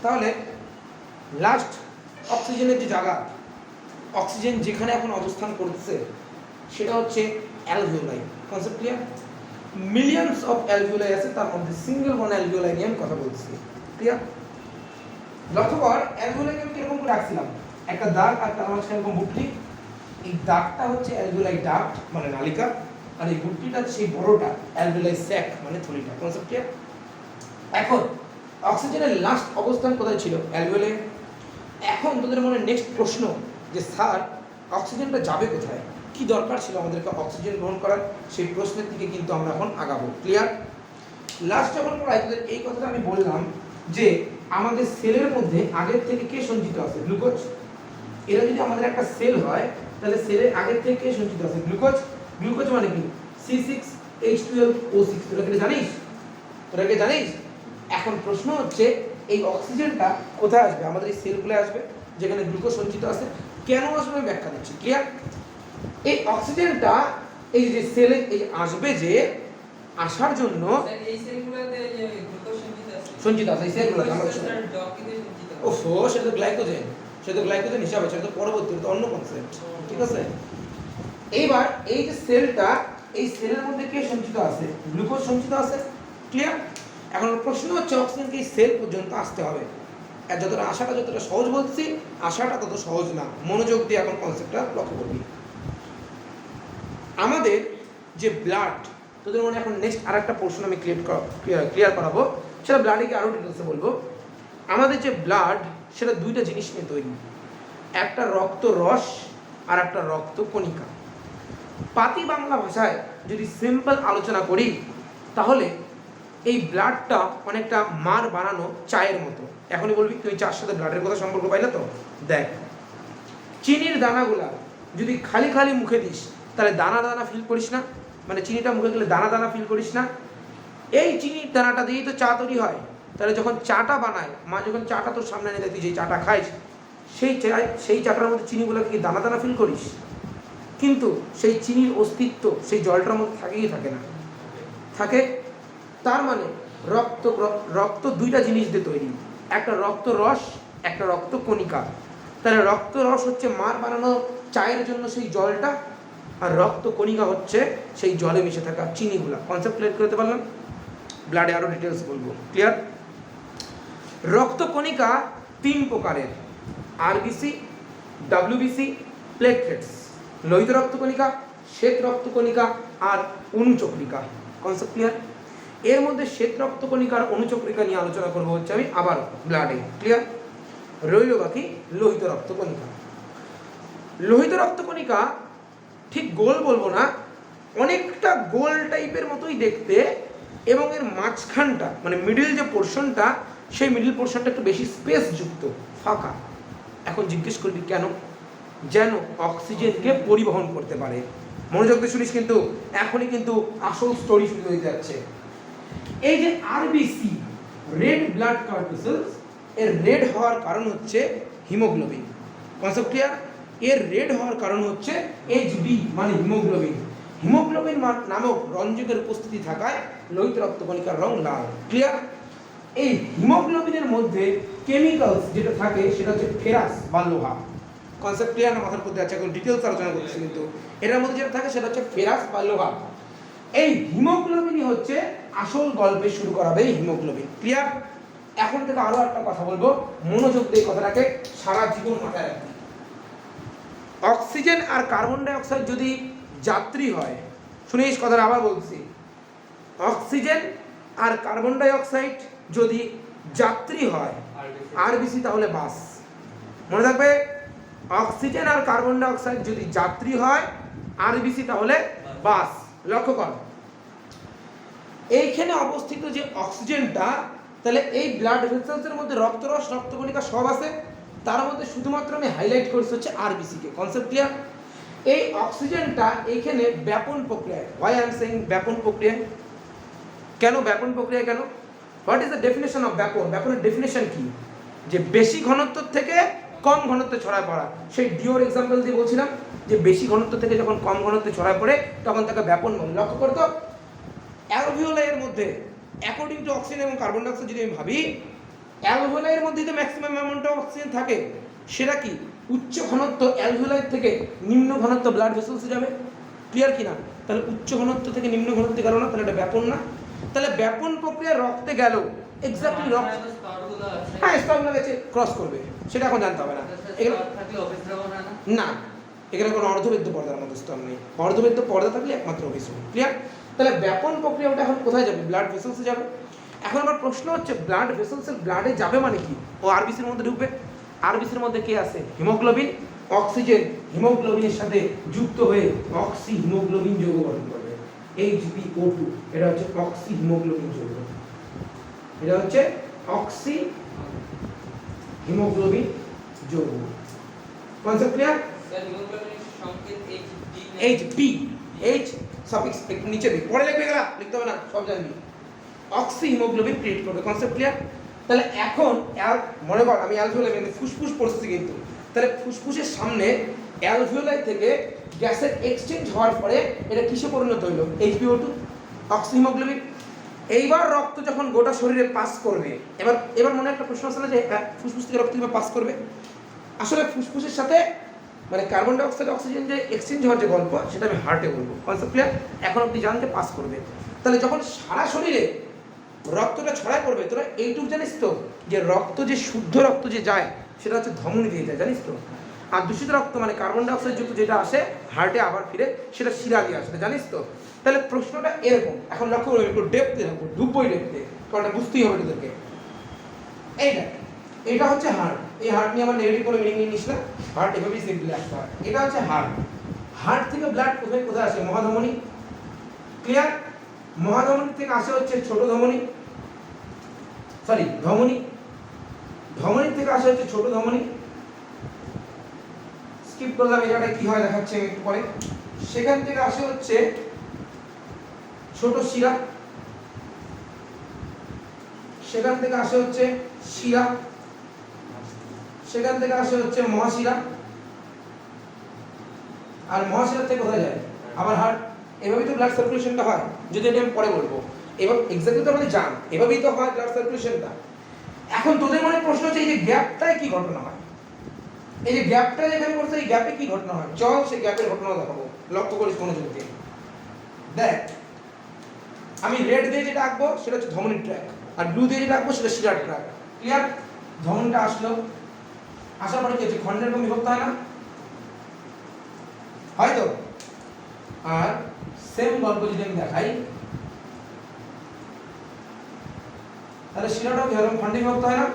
তাহলে লাস্ট অক্সিজেনের যে জায়গা, অক্সিজেন যেখানে এখন অবস্থান করছে সেটা হচ্ছে alveoli. Concept clear? Millions of alveoli আছে, তার মধ্যে সিঙ্গেল ওয়ান অ্যালভিওলাই নিয়ে আমি কথা বলছি। ক্লিয়ার? লক্ষ্য কর অ্যালভিওলাইকে আমি কিরকম করে রাখছিলাম, একটা দাগ আর তার মাঝখানে এরকম বুটলি, এই দাগটা হচ্ছে অ্যালভিওলাই ডাক্ট মানে নালিকা, আর এই বুটলিটা সেই বড়টা অ্যালভিওলাই স্যাক মানে থলিটা। Concept clear? এখন অক্সিজেনের লাস্ট অবস্থান কোথায় ছিল? অ্যালভিওলাই। এখন তোদের মনে নেক্সট প্রশ্ন যে স্যার অক্সিজেনটা যাবে কোথায়, কি দরকার ছিল আমাদেরকে অক্সিজেন গ্রহণ করার, সেই প্রশ্নের দিকে কিন্তু আমরা এখন আগাবো। ক্লিয়ার? লাস্ট যখন পড়াই তোদের এই কথাটা আমি বললাম যে আমাদের সেলের মধ্যে আগের থেকে কে সঞ্চিত আছে? গ্লুকোজ। এরা যদি আমাদের একটা সেল হয় তাহলে সেলের আগের থেকে কে সঞ্চিত আছে? গ্লুকোজ। গ্লুকোজ মানে কি? C6H12O6। তোরা কি জানিস? তোরা কি জানিস? এখন প্রশ্ন হচ্ছে এই অক্সিজেনটা কোথায় আসবে? আমাদের এই সেলগুলো আসবে যেখানে গ্লুকোজ সঞ্চিত আছে। কেন আসবে আমি ব্যাখ্যা দিচ্ছি। ক্লিয়ার? এই অক্সিজেনটা এই যে সেলে এই আসবে, যে আসার জন্য এই সেলগুলোতে যে গ্লুকোজ সঞ্চিত আছে, এই সেলগুলোতে আমাদের ওফো, সেটা তো গ্লাইকোজেন, সেটা তো গ্লাইকোজেন হিসাবে, সেটা তো পরবর্তী, তো অন্য কনসেপ্ট। ঠিক আছে? এইবার এই যে সেলটা, এই সেলের মধ্যে কে সঞ্চিত আছে? গ্লুকোজ সঞ্চিত আছে। ক্লিয়ার? এখন প্রশ্ন হচ্ছে অক্সিজেনকে এই সেল পর্যন্ত আসতে হবে। আর যতটা আসাটা যতটা সহজ বলছি, আসাটা তত সহজ না। মনোযোগ দিয়ে এখন কনসেপ্টটা লক্ষ্য করবি। আমাদের যে ব্লাড, তোদের মনে এখন নেক্সট আর একটা পোর্শন আমি ক্লিয়ার করাবো, সেটা ব্লাডে গিয়ে আরও ডিটেলসে বলবো। আমাদের যে ব্লাড সেটা দুইটা জিনিস নিয়ে তৈরি, একটা রক্ত রস আর একটা রক্ত কণিকা। পাতি বাংলা ভাষায় যদি সিম্পল আলোচনা করি তাহলে এই ব্লাডটা অনেকটা মার বানানো চায়ের মতো। এখনই বলবি তুই চার সাথে ব্লাডের কথা সম্পর্ক পাইলে তো? দেখ, চিনির দানাগুলা যদি খালি খালি মুখে দিস তাহলে দানা দানা ফিল করিস না, মানে চিনিটা মুখে গেলে দানা দানা ফিল করিস না। এই চিনির দানাটা দিয়েই তো চা তৈরি হয়। তাহলে যখন চাটা বানায়, মা যখন চাটা তোর সামনে এনে দেয়, তুই যে চাটা খাইস সেই চাটার মধ্যে চিনিগুলোকে কি দানা দানা ফিল করিস? কিন্তু সেই চিনির অস্তিত্ব সেই জলটার মধ্যে থাকেই থাকে না, থাকে। তার মানে রক্ত দুইটা জিনিস দিয়ে তৈরি, একটা রক্ত রস, একটা রক্ত কণিকা। তাহলে রক্ত রস হচ্ছে মার বানানো চায়ের জন্য সেই জলটা, আর রক্ত কণিকা হচ্ছে সেই জলে মিশে থাকা চিনিগুলা। কনসেপ্ট ক্লিয়ার করতে পারলাম? ব্লাডে আরও ডিটেলস বলবো। ক্লিয়ার? রক্ত কণিকা তিন প্রকারের, আরবিসি, ডাব্লিউবিসি, প্লেটলেটস। লোহিত রক্তকণিকা, শ্বেত রক্তকণিকা আর অনুচক্রিকা। Concept clear? এর মধ্যে শ্বেত রক্তকণিকা আর অনুচক্রিকা নিয়ে আলোচনা করবো হচ্ছে আমি আবার ব্লাডে। ক্লিয়ার? রইল বাকি লোহিত রক্তকণিকা। লোহিত রক্তকণিকা ঠিক গোল বলবো না, অনেকটা গোল টাইপের মতোই দেখতে, এবং এর মাঝখানটা মানে মিডিল যে পোর্শনটা, সেই মিডিল পোর্শনটা একটু বেশি স্পেস যুক্ত, ফাঁকা। এখন জিজ্ঞেস করবি কেন? যেন অক্সিজেনকে পরিবহন করতে পারে। মনোযোগ দিয়ে শুনিস, কিন্তু এখনই কিন্তু আসল স্টোরি শুরু হয়ে যাচ্ছে। এই যে আরবিসি, রেড ব্লাড কর্পাসেলস, এর রেড হওয়ার কারণ হচ্ছে হিমোগ্লোবিন। Concept clear? এর রেড হওয়ার কারণ হচ্ছে এইচবি মানে হিমোগ্লোবিন। হিমোগ্লোবিন নামক রঞ্জকের উপস্থিতি থাকায় লোহিত রক্তকণিকার রং লাল। ক্লিয়ার? এই হিমোগ্লোবিনের মধ্যে কেমিক্যালস যেটা থাকে সেটা হচ্ছে ফেরাস বা লোহা। কনসেপ্ট ক্লিয়ার না? মাথার মধ্যে আছে, এখন ডিটেলস আলোচনা করছি। কিন্তু এটার মধ্যে যেটা থাকে সেটা হচ্ছে ফেরাস বা লোহা। এই হিমোগ্লোবিনই হচ্ছে আসল গল্পে শুরু করাবে এই হিমোগ্লোবিন। ক্লিয়ার? এখন থেকে আরো একটা কথা বলবো, মনোযোগ দিয়ে কথাটাকে সারা জীবন মাথায় রাখবি। অক্সিজেন আর কার্বন ডাই অক্সাইড যদি যাত্রী হয়, শুনিস কথাটা আবার বলছি, অক্সিজেন আর কার্বন ডাই অক্সাইড যদি যাত্রী হয় আরবিসি তাহলে বাস। মনে থাকবে, অক্সিজেন আর কার্বন ডাই অক্সাইড যদি যাত্রী হয় আরবিসি তাহলে বাস। লক্ষ্য কর, এইখানে অবস্থিত যে অক্সিজেনটা, তাহলে এই ব্লাড ভেসেলসের মধ্যে রক্তরস রক্তকণিকা সব আছে, তার মধ্যে শুধুমাত্র আমি হাইলাইট করছি হচ্ছে আরবিসিকে। Concept clear? এই অক্সিজেনটা এইখানে ব্যাপন প্রক্রিয়ায়, হোয়াই আই এম সেইং ব্যাপন প্রক্রিয়ায়। কেন ব্যাপন প্রক্রিয়া? কেন? What is the definition of ব্যাপন? ব্যাপনের ডেফিনেশন কি? যে বেশি ঘনত্ব থেকে কম ঘনত্বে ছড়ায় পড়া। সেই ডিওর এক্সাম্পল দিয়ে বলছিলাম যে বেশি ঘনত্ব থেকে যখন কম ঘনত্বে ছড়ায় পড়ে তখন তাকে ব্যাপন বলে। লক্ষ্য করতো অ্যালভিওলাইয়ের মধ্যে অ্যাকর্ডিং টু অক্সিজেন এবং কার্বন ডাইঅক্সাইড যদি আমি ভাবি, অ্যালভিওলাইয়ের মধ্যে যে ম্যাক্সিমাম অ্যামাউন্ট অফ অক্সিজেন থাকে সেটা কি উচ্চ ঘনত্ব অ্যালভিওলাই থেকে নিম্ন ঘনত্ব ব্লাড ভেসেলসে যাবে। ক্লিয়ার কি না? তাহলে উচ্চ ঘনত্ব থেকে নিম্ন ঘনত্বে গেল না, তাহলে এটা ব্যাপন না। তাহলে ব্যাপন প্রক্রিয়া রক্তে গেল এক্স্যাক্টলি রক্ত, হ্যাঁ স্তরগুলো গেছে ক্রস করবে, সেটা এখন জানতে হবে না। এগুলো না, এখানে কোনো অর্ধবেদ্য পর্দার মধ্যে স্তর নেই। অর্ধবেদ্য পর্দা থাকলে একমাত্র অভিযোগ। ক্লিয়ার? তাহলে ব্যাপন প্রক্রিয়া ওটা এখন কোথায় যাবে? ব্লাড ভেসেলসে যাবে। এখন আমার প্রশ্ন হচ্ছে ব্লাড ভেসেলসের ব্লাডে যাবে মানে কি? ও আরবিসির মধ্যে ঢুকবে। আরবিসির মধ্যে কে আছে? হিমোগ্লোবিন। অক্সিজেন হিমোগ্লোবিনের সাথে যুক্ত হয়ে অক্সি হিমোগ্লোবিন যৌগ গঠন করবে, HbO2। এটা হচ্ছে অক্সি হিমোগ্লোবিন যৌগ, এটা হচ্ছে অক্সি হিমোগ্লোবিন যৌগ। Concept clear? স্যার হিমোগ্লোবিনের সংকেত Hb, H সাফিক্স একটু নিচে দিই, পরে লিখবে গেলা, লিখতে হবে না, সব জানবি। অক্সি হিমোগ্লোবিন ক্রিয়েট করবে। Concept clear? তাহলে এখন মনে কর আমি অ্যালভিওলাই মানে ফুসফুস পড়তেছি কিন্তু, তাহলে ফুসফুসের সামনে অ্যালভিওলাই থেকে গ্যাসের এক্সচেঞ্জ হওয়ার পরে এটা কিসে পরিণত হলো? HbO2, oxy haemoglobin. এইবার রক্ত যখন গোটা শরীরে পাস করবে, এবার মনে একটা প্রশ্ন আছে না যে ফুসফুস থেকে রক্ত কিভাবে পাস করবে? আসলে ফুসফুসের সাথে মানে কার্বন ডাই অক্সাইড অক্সিজেন যে এক্সচেঞ্জ হওয়ার যে গল্প, সেটা আমি হার্টে বলবো। Concept clear? এখন আপনি জানতে পাস করবে। তাহলে যখন সারা শরীরে রক্তটা ছড়ায় পড়বে, তোরা এইটুকু জানিস তো যে রক্ত যে শুদ্ধ রক্ত যে যায় সেটা হচ্ছে ধমনী দিয়ে যায়, জানিস তো? আর দূষিত রক্ত মানে কার্বন ডাই অক্সাইড যুক্ত যেটা আসে হার্টে আবার ফিরে সেটা শিরা দিয়ে আসে, জানিস তো? তাহলে প্রশ্নটা এরকম, এখন লক্ষ্য করবে একটু ডেপথে থাকবো, ডুববই ডেপথে, কারণ এটা বুঝতেই হবে তোদেরকে। এটা হচ্ছে হার্ট। এই হার্ট নিয়ে আমার নেগেটিভ কোনো মিনিং নিস না, হার্ট এভাবেই সিম্পলি আসতে হয়। এটা হচ্ছে হার্ট। হার্ট থেকে ব্লাড কোথায় কোথায় আসে? মহাধমনী। ক্লিয়ার? মহাধমনী থেকে আসে হচ্ছে ছোট ধমনী, সরি ধমনী। ধমনী থেকে আসে হচ্ছে ছোট ধমনী। স্কিপ করলাম, এই জায়গাটা কি হয় দেখাচ্ছে একটু পরে। সেখান থেকে আসে হচ্ছে ছোট শিরা, সেখান থেকে আসে হচ্ছে শিরা, সেখান থেকে আসে হচ্ছে মহাশিরা, আর মহাশিরা থেকে কোথায় যায়? আবার হার্ট। এভাবেই তো ব্লাড সার্কুলেশনটা হয়, যদি এটা আমি পরে বলবো। এবার এক্স্যাক্টলি তো আমাদের জান এভাবেই তো হয় ব্লাড সার্কুলেশনটা। এখন তোদের মনে প্রশ্ন হচ্ছে এই যে গ্যাপটায় কি ঘটনা হয়? এই যে গ্যাপটা যেখানে করছে, এই গ্যাপে কি ঘটনা হয়? চল সেই গ্যাপের ঘটনা দেখাবো, লক্ষ্য করিস মনোযোগ দিয়ে দেখ। আমি রেড দিয়ে যেটা আঁকবো সেটা হচ্ছে ধমনীর ট্র্যাক, আর ব্লু দিয়ে যেটা আঁকবো সেটা শিরার ট্র্যাক। ক্লিয়ার? ধমনীটা আসলো, আসার পরে কি হচ্ছে? খণ্ডের কম বিভক্ত হয় না? হয়তো। আর সেম গল্প যদি আমি দেখাই, তাহলে শিরাটাও কি এরকম খণ্ডে বিভক্ত হয় না?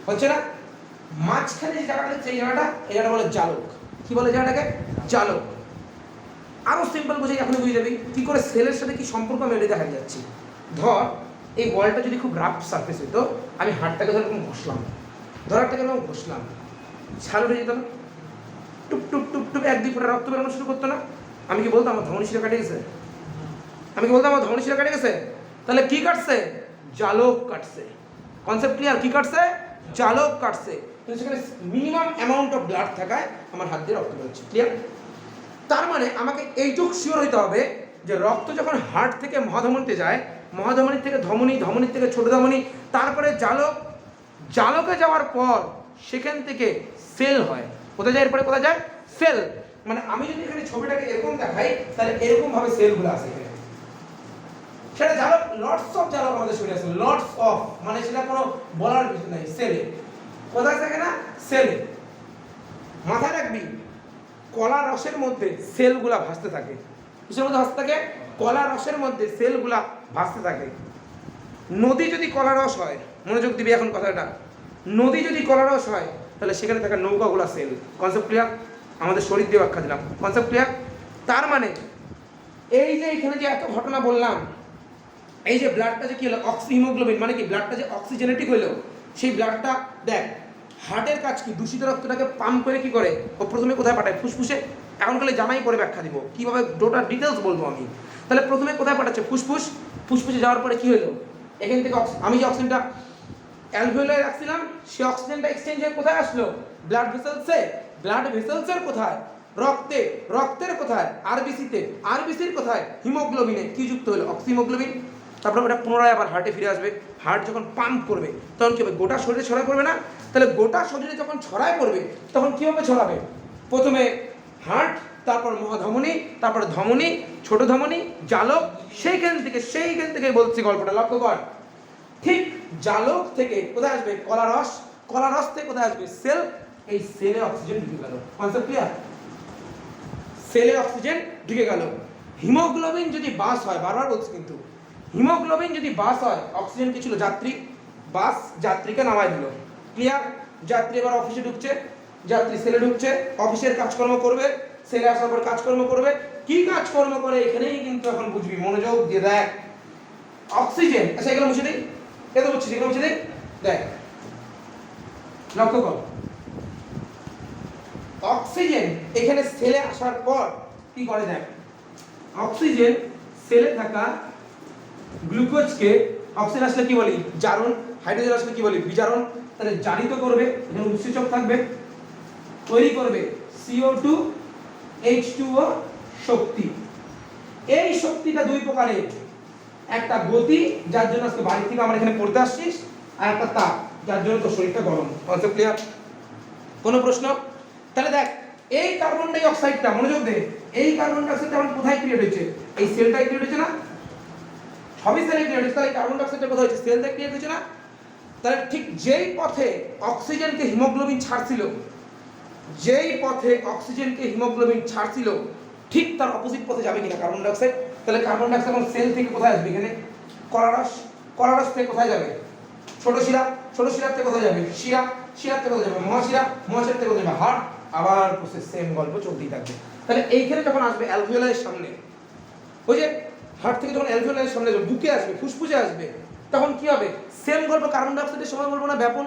হচ্ছে না? মাঝখানে যে জায়গাটা দেখছে এই জায়গাটা, এই জায়গাটা বলে জালক। কি বলে জায়গাটাকে? জালক। আরো সিম্পল বুঝে এখনই বুঝে যাবি কি করে সেলের সাথে কি সম্পর্ক আমি এটা দেখা যাচ্ছি। ধর এই বলটা যদি খুব রাফ সারফেস হতো, আমি হাড়টাকে ধর এরকম ঘষলাম, ধরাটাকে এরকম ঘষলাম, ছাল উঠে যেত না? টুপ টুপ টুপ টুপ এক দুই ফোঁটা রক্ত বেরোনো শুরু করতো না? আমি কি বলতাম আমার ধমনী শিরা কেটে গেছে? আমি কি বলতাম আমার ধমনী শিরা কেটে গেছে? তাহলে কি কাটছে? জালক কাটছে। Concept clear? কি কাটছে? জালক কাটছে। কিন্তু সেখানে মিনিমাম অ্যামাউন্ট অফ ব্লাড থাকায় আমার হাত দিয়ে রক্ত বেরোচ্ছে। ক্লিয়ার? তার মানে আমাকে এইটুকু শিওর হইতে হবে যে রক্ত যখন হার্ট থেকে মহাধমনীতে যায়, মহাধমনী থেকে ধমনী, ধমনী থেকে ছোট ধমনী, তারপরে জালক, জালকে যাওয়ার পর সেখান থেকে সেল হয়। কোথায় যায় এরপরে? কোথায় যায়? সেল। মানে আমি যদি এখানে ছবিটাকে এরকম দেখাই, তাহলে এরকম ভাবে সেলগুলো আসে এখানে। সেটা জালক, লটস অফ জালক আমাদের শরীরে আছে, লটস অফ, মানে সেটা কোনো বলার কিছু নাই। সেলে কোথায় থাকে না? সেলে। মাথায় রাখবি কলা রসের মধ্যে সেলগুলা ভাসতে থাকে। কিসের মধ্যে ভাসতে থাকে? কলা রসের মধ্যে সেলগুলা ভাসতে থাকে। নদী যদি কলা রস হয়, মনোযোগ দিবি এখন কথাটা, নদী যদি কলা রস হয় তাহলে সেখানে থাকা নৌকাগুলা সেল। Concept clear? আমাদের শরীর দিয়ে ব্যাখ্যা দিলাম। Concept clear? তার মানে এই যে এখানে যে এত ঘটনা বললাম, এই যে ব্লাডটা যে কি হলো অক্সি হিমোগ্লোবিন, মানে কি ব্লাডটা যে অক্সিজেনেটিক হইলো, সেই ব্লাডটা দেখ হার্টের কাজ কি? দূষিত রক্তটাকে পাম্প করে কি করে? ও প্রথমে কোথায় পাঠায়? ফুসফুসে। এখন কালে জামাই করে ব্যাখ্যা দিব কিভাবে, টোটাল ডিটেলস বলবো আমি। তাহলে প্রথমে কোথায় পাঠাচ্ছে? ফুসফুস। ফুসফুসে যাওয়ার পরে কি হলো? এখান থেকে আমি যে অক্সিজেনটা অ্যালভিওলায় রাখছিলাম, সেই অক্সিজেনটা এক্সচেঞ্জ হয়ে কোথায় আসলো? ব্লাড ভেসেলসে। ব্লাড ভেসেলসের কোথায়? রক্তে। রক্তের কোথায়? আরবিসিতে। আরবিসির কোথায়? হিমোগ্লোবিনে। কি যুক্ত হলো? Oxy haemoglobin. তারপরে ওটা পুনরায় আবার হার্টে ফিরে আসবে। হার্ট যখন পাম্প করবে তখন কী হবে, গোটা শরীরে ছড়ায় পড়বে না? তাহলে গোটা শরীরে যখন ছড়ায় পড়বে তখন কীভাবে ছড়াবে? প্রথমে হার্ট, তারপর মহাধমনী, তারপর ধমনী, ছোট ধমনী, জালক, সেইখান থেকে বলছি গল্পটা লক্ষ্য কর। ঠিক জালক থেকে কোথায় আসবে? কলারস, কলারস থেকে কোথায় আসবে? সেল, এই সেলে অক্সিজেন ঢুকে গেল। Concept clear? সেলে অক্সিজেন ঢুকে গেল। হিমোগ্লোবিন যদি বাস হয়, বারবার বলছি কিন্তু, হিমোগ্লোবিন যদি বাস হয়, অক্সিজেন কি ছিল? যাত্রী। বাস যাত্রীকে নামায় দিল। ক্লিয়ার? যাত্রী এবার অফিসে ঢুকছে, যাত্রী সেলে ঢুকছে, অফিসের কাজকর্ম করবে, সেলে আসার পর কাজকর্ম করবে। কি কাজকর্ম করে এখানেই কিন্তু এখন বুঝবি, মনোযোগ দিয়ে দেখ। অক্সিজেন, আচ্ছা এগুলো মুছে দিই, এত বুঝছিস, এগুলো মুছে দিই, দেখ লক্ষ্য কর। অক্সিজেন এখানে সেলে আসার পর কি করে দেখ, অক্সিজেন সেলে থাকা গ্লুকোজকে, অক্সিজেন আসলে কি বলি? জারণ। হাইড্রোজেন আসলে কি বলি? বিজারণ। তাহলে জারিত করবে, এখানে উৎসেচক থাকবে, তৈরি করবে CO2 H2O শক্তি। এই শক্তিটা দুই প্রকারের, একটা গতি, যার জন্য আজকে বাড়ি থেকে আমরা এখানে পড়তে আসছিস, আর একটা তাপ, যার জন্য তোর শরীরটা গরম। Concept clear? কোনো প্রশ্ন? তাহলে দেখ, এই কার্বন ডাই অক্সাইডটা, মনোযোগ দে, এই কার্বন ডাই অক্সাইডটা আমার কোথায় ক্রিয়েট হয়েছে? এই সেলটাই ক্রিয়েট হয়েছে না? সবই সেলে ক্রিয়েট হয়েছে। তাহলে কার্বন ডাই অক্সাইডটা কোথায় হয়েছে? সেলটাই ক্রিয়েট হয়েছে না? তাহলে ঠিক যেই পথে অক্সিজেনকে হিমোগ্লোবিন ছাড়ছিল, যেই পথে অক্সিজেনকে হিমোগ্লোবিন ছাড়ছিল, ঠিক তার অপোজিট পথে যাবে কিনা কার্বন ডাই অক্সাইড? তাহলে কার্বন ডাই অক্সাইড সেল থেকে কোথায় আসবে? এখানে কলারস, কলারস থেকে কোথায় যাবে? ছোট শিরা, ছোট শিরা থেকে কোথায় যাবে? শিরা, শিরা থেকে কোথায় যাবে? মহাশিরা, মহাশিরা থেকে কোথায় যাবে? হার্ট। আবার প্রসেস সেম গল্প চলতেই থাকবে। তাহলে এইখানে যখন আসবে অ্যালভিওলাইয়ের সামনে, ওই যে হার্ট থেকে যখন অ্যালভিওলাইয়ের সামনে যাবে, বুকে আসবে, ফুসফুসে আসবে, তখন কি হবে? সেম গল্প। কার্বন ডাই অক্সাইডের সময় বলবো না ব্যাপন?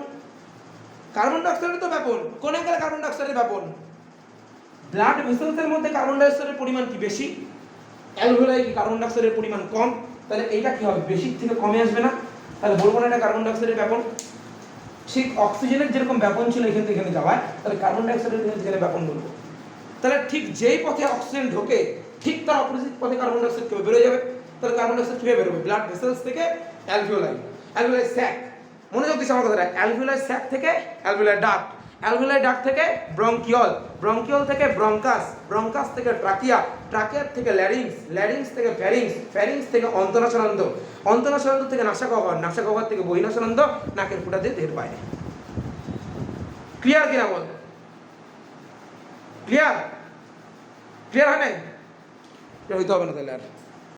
কার্বন ডাই অক্সাইডের তো ব্যাপন। কোন অ্যাঙ্গেলে কার্বন ডাই অক্সাইডের ব্যাপন? ব্লাড ভেসেলসের মধ্যে কার্বন ডাই অক্সাইডের পরিমাণ কি বেশি? অ্যালভিওলাই কি কার্বন ডাই অক্সাইডের পরিমাণ কম? তাহলে এইটা কি হবে? বেশি থেকে কমে আসবে না? তাহলে বলবো না এটা কার্বন ডাই অক্সাইডের ব্যাপন? ঠিক অক্সিজেনের যেরকম ব্যাপন ছিল এখান থেকে এখানে যাওয়ায়, তাহলে কার্বন ডাই অক্সাইডের এখানে ব্যাপন বলবো। তাহলে ঠিক যেই পথে অক্সিজেন ঢোকে, ঠিক তার অপোজিট পথে কার্বন ডাই অক্সাইড কিভাবে বেরোয় যাবে? তাহলে কার্বন ডাই অক্সাইড কিভাবে বেরোবে? ব্লাড ভেসেলস থেকে অ্যালভিওলাই, অ্যালভিওলাই স্যাক, মনোযোগ দিস আমার কথাটা, অ্যালভিওলাই স্যাক থেকে অ্যালভিওলাই ডাক্ট, অ্যালভিওলাই ডাক্ট থেকে ব্রঙ্কিওল, ব্রঙ্কিওল থেকে ব্রঙ্কাস, ব্রঙ্কাস থেকে ট্রাকিয়া, ট্রাকিয়ার থেকে ল্যারিংস, ল্যারিংস থেকে ফ্যারিংস, ফ্যারিংস থেকে অন্তনাসনন্দ, অন্তনাসনন্দ থেকে নাসাগহ্বর, নাসাগহ্বর থেকে বহিনাসনন্দ, নাকের ফুটা দিয়ে দেহের বাইরে। ক্লিয়ার কিনা বল? ক্লিয়ার? ক্লিয়ার হয় নাই? হইতে হবে না তাহলে আর।